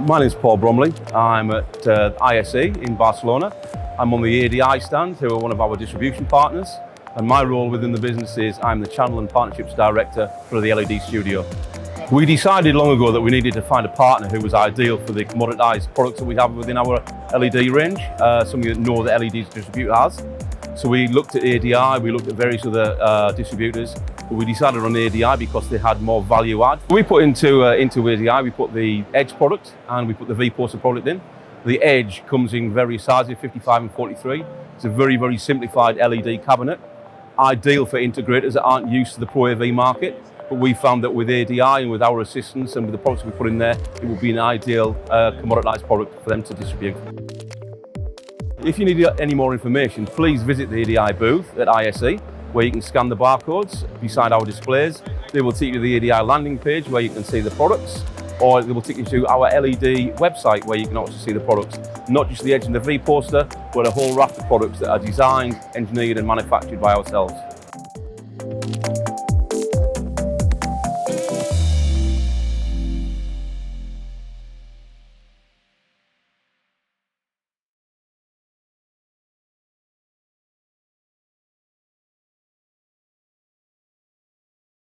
My name is Paul Bromley. I'm at ISE in Barcelona. I'm on the ADI stand, who are one of our distribution partners. And my role within the business is I'm the Channel and Partnerships Director for the LED Studio. We decided long ago that we needed to find a partner who was ideal for the commoditized products that we have within our LED range, something that no other LED distributor has. So we looked at ADI, we looked at various other distributors, but we decided on ADI because they had more value add. We put into ADI, we put the Edge product and we put the V-Poster product in. The Edge comes in various sizes, 55 and 43. It's a very, very simplified LED cabinet, ideal for integrators that aren't used to the Pro AV market. But we found that with ADI and with our assistance and with the products we put in there, it would be an ideal commoditized product for them to distribute. If you need any more information, please visit the ADI booth at ISE, where you can scan the barcodes beside our displays. They will take you to the ADI landing page where you can see the products, or they will take you to our LED website where you can also see the products. Not just the Edge and the V-Poster, but a whole raft of products that are designed, engineered and manufactured by ourselves.